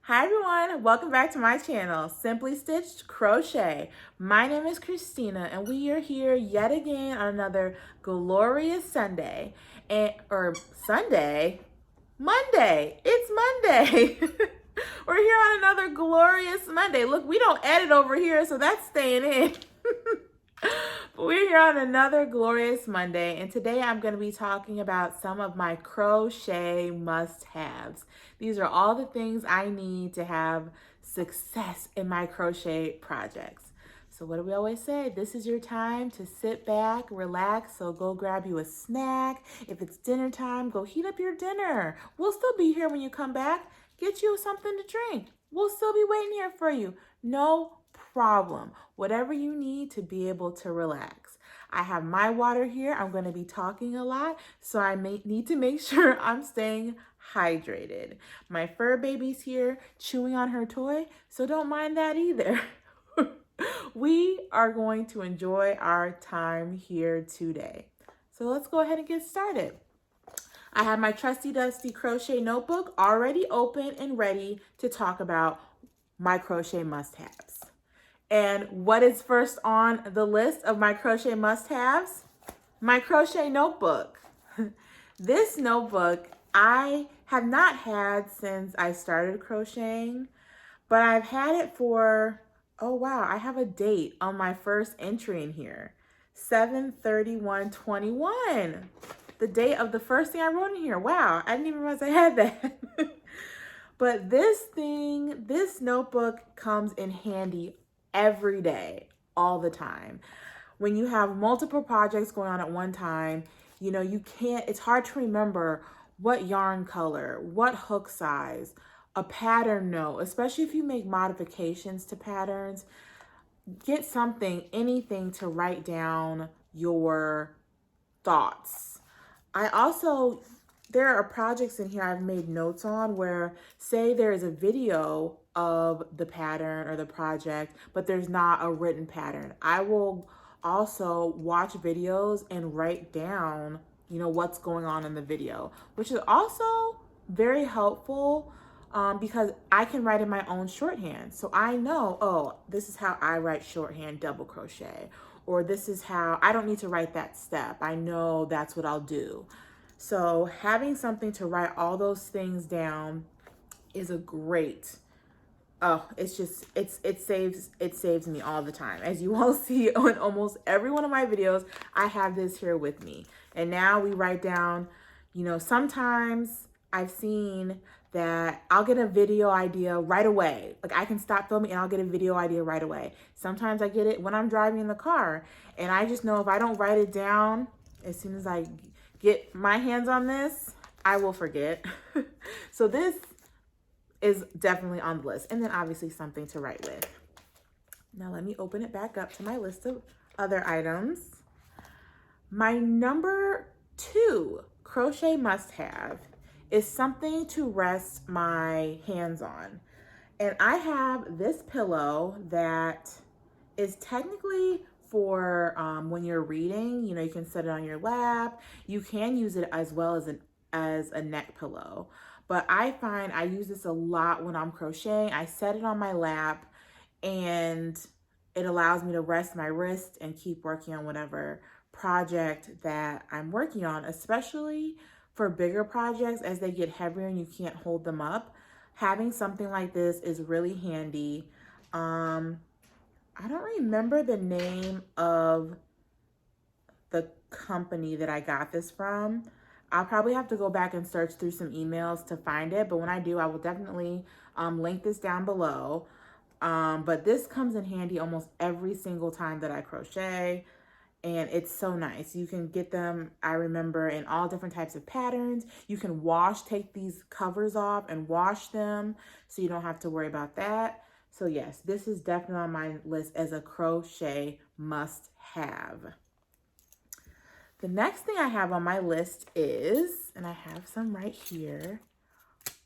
Hi everyone, welcome back to my channel, Simply Stitched Crochet. My name is Christina and we are here yet again on another glorious Sunday. Monday. It's Monday. We're here on another glorious Monday. Look, we don't edit over here, so that's staying in. But we're here on another glorious Monday, and today I'm going to be talking about some of my crochet must-haves. These are all the things I need to have success in my crochet projects. So what do we always say? This is your time to sit back, relax, so go grab you a snack. If it's dinner time, go heat up your dinner. We'll still be here when you come back. Get you something to drink. We'll still be waiting here for you. No problem. Whatever you need to be able to relax. I have my water here. I'm going to be talking a lot, so I need to make sure I'm staying hydrated. My fur baby's here chewing on her toy, so don't mind that either. We are going to enjoy our time here today. So let's go ahead and get started. I have my trusty dusty crochet notebook already open and ready to talk about my crochet must-haves. And what is first on the list of my crochet must-haves? My crochet notebook. This notebook I have not had since I started crocheting, but I've had it for, oh wow, I have a date on my first entry in here. 7/31/21. The date of the first thing I wrote in here. Wow, I didn't even realize I had that. But this notebook comes in handy every day, all the time. When you have multiple projects going on at one time, it's hard to remember what yarn color, what hook size, a pattern note, especially if you make modifications to patterns. Get something, anything to write down your thoughts. There are projects in here I've made notes on where, say there is a video of the pattern or the project, but there's not a written pattern. I will also watch videos and write down, what's going on in the video, which is also very helpful because I can write in my own shorthand. So I know, oh, this is how I write shorthand double crochet, or this is how, I don't need to write that step. I know that's what I'll do. So having something to write all those things down is a great, it saves me all the time. As you all see on almost every one of my videos, I have this here with me. And now we write down, sometimes I've seen that I'll get a video idea right away. Like I can stop filming and I'll get a video idea right away. Sometimes I get it when I'm driving in the car, and I just know if I don't write it down as soon as I get my hands on this, I will forget. So this is definitely on the list. And then obviously something to write with. Now let me open it back up to my list of other items. My number 2 crochet must-have is something to rest my hands on. And I have this pillow that is technically for when you're reading. You can set it on your lap. You can use it as well as a neck pillow. But I find I use this a lot when I'm crocheting. I set it on my lap and it allows me to rest my wrist and keep working on whatever project that I'm working on, especially for bigger projects as they get heavier and you can't hold them up. Having something like this is really handy. I don't remember the name of the company that I got this from. I'll probably have to go back and search through some emails to find it, but when I do, I will definitely link this down below. But this comes in handy almost every single time that I crochet, and it's so nice. You can get them, I remember, in all different types of patterns. You can take these covers off and wash them, so you don't have to worry about that. So yes, this is definitely on my list as a crochet must-have. The next thing I have on my list is, and I have some right here,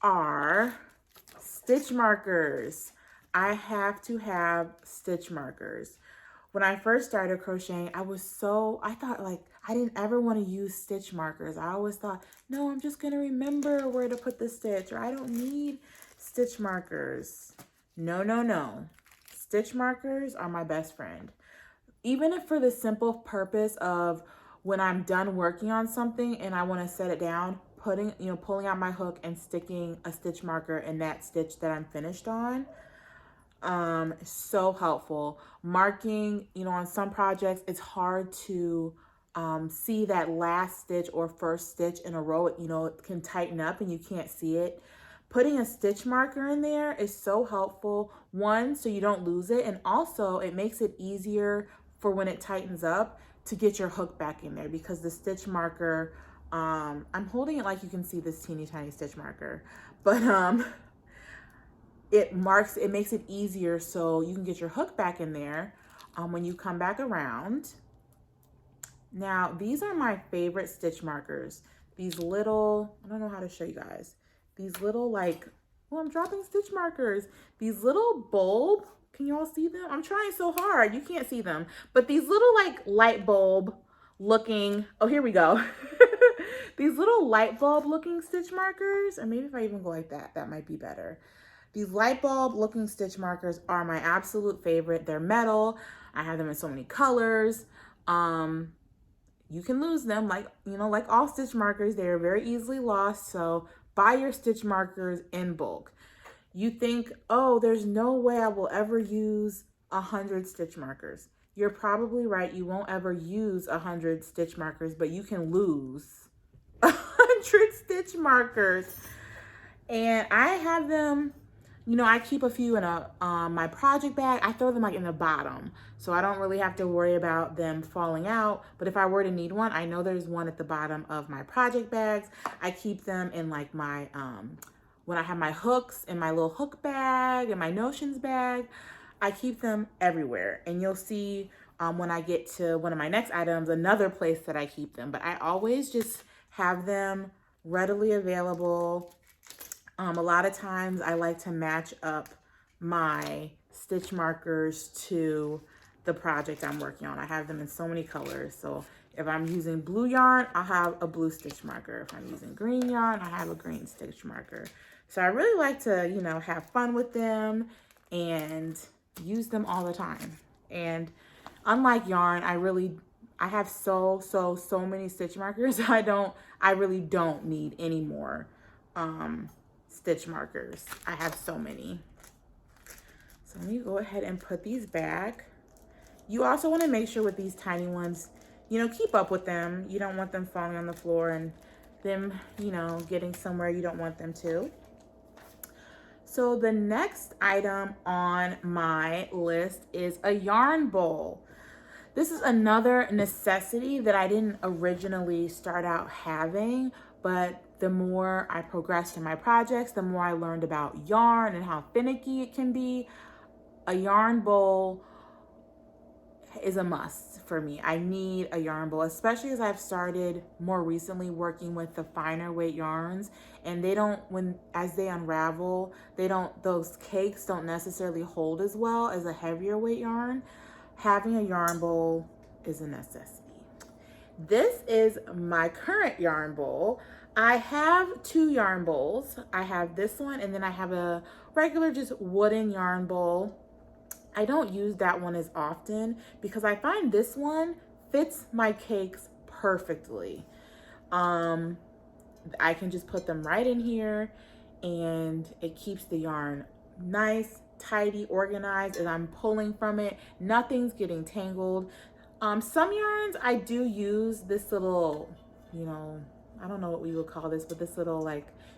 are stitch markers. I have to have stitch markers. When I first started crocheting, I thought like I didn't ever want to use stitch markers. I always thought, no, I'm just going to remember where to put the stitch, or I don't need stitch markers. No, no, no. Stitch markers are my best friend. Even if for the simple purpose of when I'm done working on something and I want to set it down, pulling out my hook and sticking a stitch marker in that stitch that I'm finished on. So helpful. Marking, on some projects, it's hard to see that last stitch or first stitch in a row. It can tighten up and you can't see it. Putting a stitch marker in there is so helpful. One, so you don't lose it, and also it makes it easier for when it tightens up to get your hook back in there, because the stitch marker, I'm holding it like you can see this teeny tiny stitch marker, but it makes it easier so you can get your hook back in there when you come back around. Now, these are my favorite stitch markers. These little, I don't know how to show you guys. These little I'm dropping stitch markers. These little bulb, can you all see them? I'm trying so hard, you can't see them. But these little light bulb looking, oh, here we go. These little light bulb looking stitch markers, or maybe if I even go like that, that might be better. These light bulb looking stitch markers are my absolute favorite. They're metal. I have them in so many colors. You can lose them like all stitch markers. They're very easily lost. So buy your stitch markers in bulk. You think, oh, there's no way I will ever use 100 stitch markers. You're probably right. You won't ever use 100 stitch markers, but you can lose 100 stitch markers. And I have them, I keep a few in my project bag. I throw them in the bottom, so I don't really have to worry about them falling out. But if I were to need one, I know there's one at the bottom of my project bags. I keep them in my, when I have my hooks in my little hook bag and my notions bag, I keep them everywhere. And you'll see when I get to one of my next items, another place that I keep them. But I always just have them readily available. A lot of times I like to match up my stitch markers to the project I'm working on. I have them in so many colors. So if I'm using blue yarn, I'll have a blue stitch marker. If I'm using green yarn, I have a green stitch marker. So I really like to, have fun with them and use them all the time. And unlike yarn, I have so many stitch markers. I really don't need any more stitch markers. I have so many. So let me go ahead and put these back. You also want to make sure with these tiny ones, keep up with them. You don't want them falling on the floor and them, getting somewhere you don't want them to. So the next item on my list is a yarn bowl. This is another necessity that I didn't originally start out having, but the more I progressed in my projects, the more I learned about yarn and how finicky it can be. A yarn bowl is a must for me. I need a yarn bowl, especially as I've started more recently working with the finer weight yarns, and as they unravel, those cakes don't necessarily hold as well as a heavier weight yarn. Having a yarn bowl is a necessity. This is my current yarn bowl. I have two yarn bowls. I have this one, and then I have a regular just wooden yarn bowl. I don't use that one as often because I find this one fits my cakes perfectly. I can just put them right in here and it keeps the yarn nice, tidy, organized as I'm pulling from it. Nothing's getting tangled. Some yarns I do use this little, I don't know what we would call this, but this little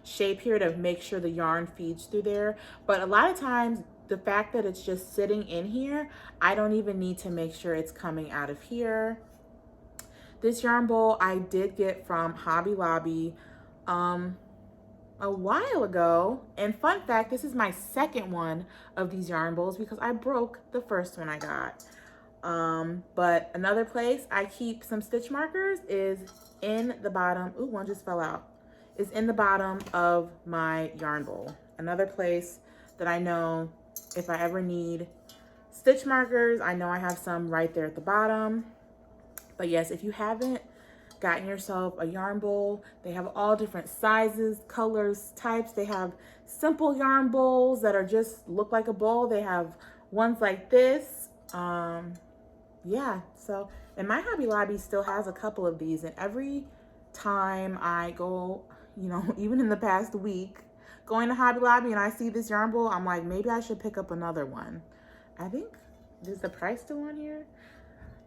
shape here to make sure the yarn feeds through there. But a lot of times, the fact that it's just sitting in here, I don't even need to make sure it's coming out of here. This yarn bowl I did get from Hobby Lobby a while ago. And fun fact, this is my second one of these yarn bowls because I broke the first one I got. But another place I keep some stitch markers is in the bottom. Ooh, one just fell out. Is in the bottom of my yarn bowl. Another place that I know if I ever need stitch markers, I know I have some right there at the bottom. But yes, if you haven't gotten yourself a yarn bowl. They have all different sizes, colors, types. They have simple yarn bowls that are just look like a bowl. They have ones like this. Yeah, so, and my Hobby Lobby still has a couple of these, and every time I go, you know, even in the past week, going to Hobby Lobby and I see this yarn bowl, I'm like, maybe I should pick up another one. I think, is the price still on here?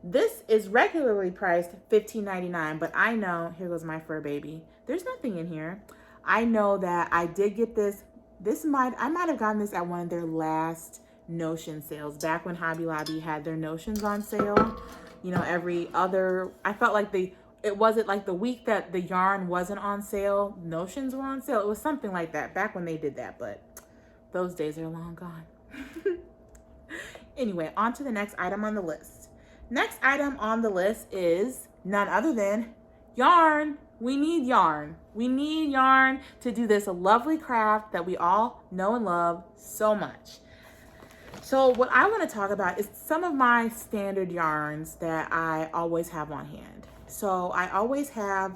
This is regularly priced $15.99, but I know, here goes my fur baby. There's nothing in here. I know that I did get this. I might have gotten this at one of their last Notion sales, back when Hobby Lobby had their Notions on sale. You know, I felt like it wasn't like the week that the yarn wasn't on sale, Notions were on sale. It was something like that back when they did that, but those days are long gone. Anyway, on to the next item on the list. Next item on the list is none other than yarn. We need yarn. We need yarn to do this lovely craft that we all know and love so much. So what I want to talk about is some of my standard yarns that I always have on hand. So I always have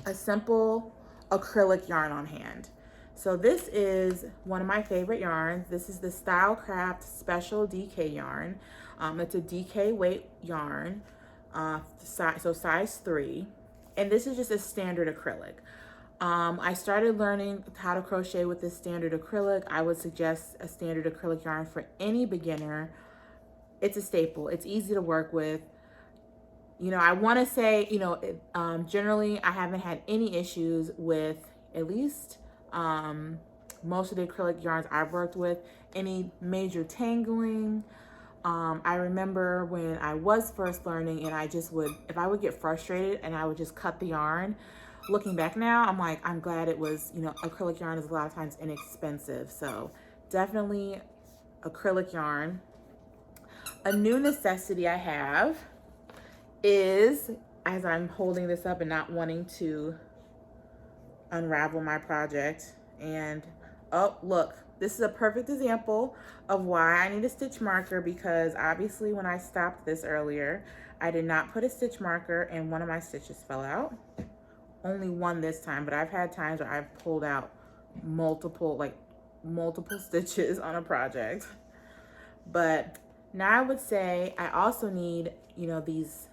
a simple acrylic yarn on hand. So this is one of my favorite yarns. This is the Stylecraft Special DK yarn. It's a DK weight yarn, so size 3. And this is just a standard acrylic. I started learning how to crochet with this standard acrylic. I would suggest a standard acrylic yarn for any beginner. It's a staple. It's easy to work with. You know, I want to say, you know, generally I haven't had any issues with, at least most of the acrylic yarns I've worked with, any major tangling. I remember when I was first learning and if I would get frustrated and I would just cut the yarn. Looking back now, I'm like, I'm glad it was, you know, acrylic yarn is a lot of times inexpensive. So definitely acrylic yarn. A new necessity I have is, as I'm holding this up and not wanting to unravel my project, and oh, look, this is a perfect example of why I need a stitch marker, because obviously when I stopped this earlier, I did not put a stitch marker and one of my stitches fell out. Only one this time, but I've had times where I've pulled out multiple stitches on a project. But now I would say I also need, you know, these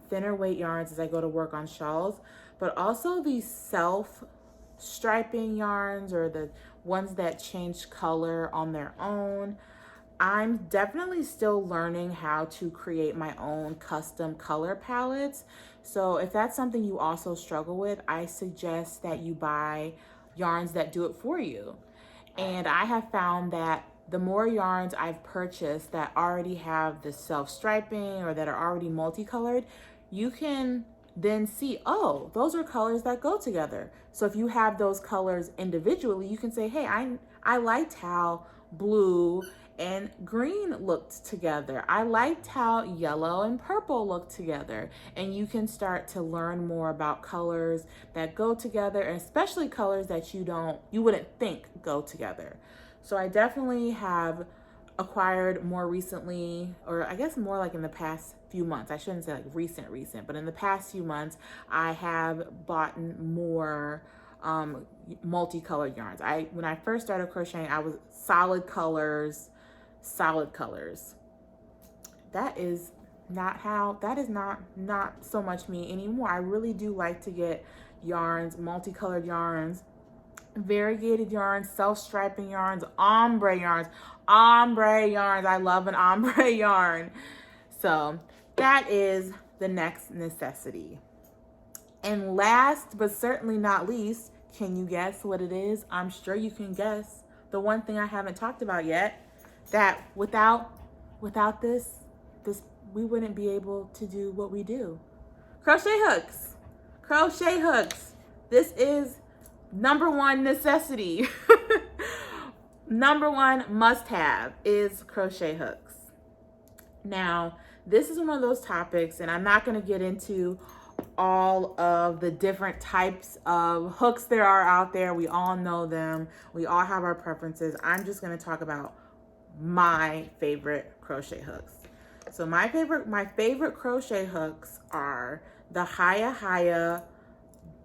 thinner weight yarns as I go to work on shawls, but also these self striping yarns, or the ones that change color on their own. I'm definitely still learning how to create my own custom color palettes. So if that's something you also struggle with, I suggest that you buy yarns that do it for you. And I have found that the more yarns I've purchased that already have the self-striping or that are already multicolored, you can then see, oh, those are colors that go together. So if you have those colors individually, you can say, hey, I liked how blue and green looked together. I liked how yellow and purple looked together. And you can start to learn more about colors that go together, and especially colors that you wouldn't think go together. So I definitely have acquired more recently, or I guess more like in the past few months. I shouldn't say like recent, but in the past few months, I have bought more multicolored yarns. When I first started crocheting, I was solid colors. That is not so much me anymore. I really do like to get yarns, multicolored yarns, variegated yarns, self-striping yarns, ombre yarns. I love an ombre yarn. So that is the next necessity. And last but certainly not least, can you guess what it is? I'm sure you can guess. The one thing I haven't talked about yet, that without this we wouldn't be able to do what we do. Crochet hooks. This is number one necessity. Number one must-have is crochet hooks. Now, this is one of those topics, and I'm not going to get into all of the different types of hooks there are out there. We all know them. We all have our preferences. I'm just going to talk about my favorite crochet hooks. So my favorite crochet hooks are the HiyaHiya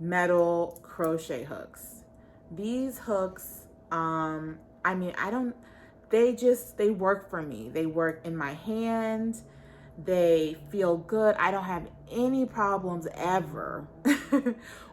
metal crochet hooks. These hooks, I mean, they work for me. They work in my hand. They feel good. I don't have any problems ever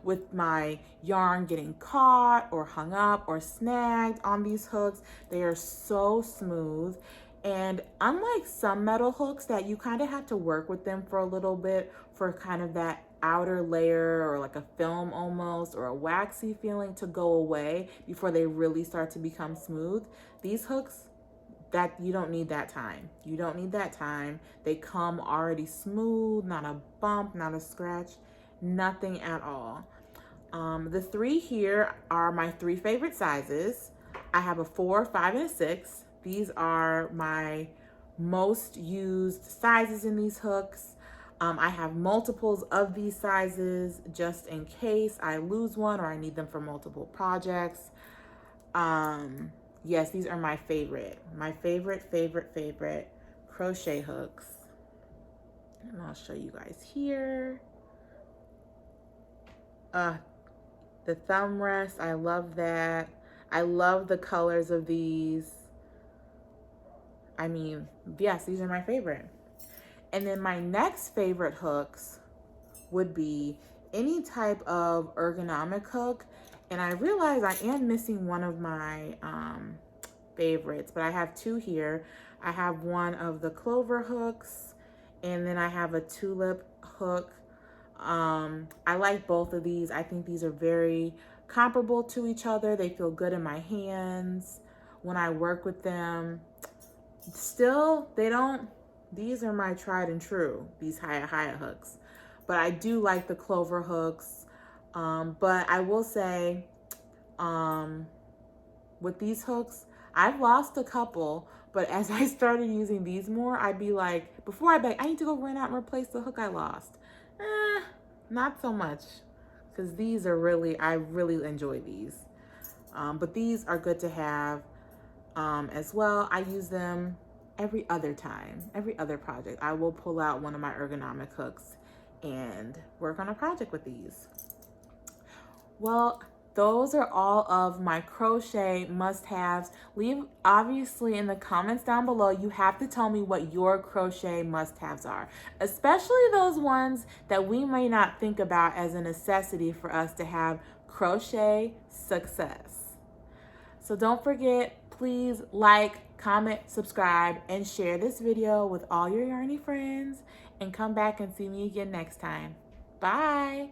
with my yarn getting caught or hung up or snagged on these hooks. They are so smooth. And unlike some metal hooks that you kind of have to work with them for a little bit for kind of that outer layer or like a film almost or a waxy feeling to go away before they really start to become smooth, these hooks, that you don't need that time. You don't need that time. They come already smooth, not a bump, not a scratch, nothing at all. The three here are my three favorite sizes. I have a 4, 5, and a 6. These are my most used sizes in these hooks. I have multiples of these sizes just in case I lose one or I need them for multiple projects. Yes, these are my favorite crochet hooks. And I'll show you guys here. The thumb rest, I love that. I love the colors of these. I mean, yes, these are my favorite. And then my next favorite hooks would be any type of ergonomic hook. And I realize I am missing one of my favorites, but I have two here. I have one of the clover hooks, and then I have a tulip hook. I like both of these. I think these are very comparable to each other. They feel good in my hands when I work with them. Still, these are my tried and true, these HiyaHiya hooks. But I do like the clover hooks. But I will say, with these hooks, I've lost a couple, but as I started using these more, I'd be like, before I need to go run out and replace the hook I lost. Not so much, because these are I really enjoy these. But these are good to have as well. I use them every other project. I will pull out one of my ergonomic hooks and work on a project with these. Well, those are all of my crochet must-haves. Leave, obviously, in the comments down below, you have to tell me what your crochet must-haves are, especially those ones that we may not think about as a necessity for us to have crochet success. So don't forget, please like, comment, subscribe, and share this video with all your yarny friends, and come back and see me again next time. Bye.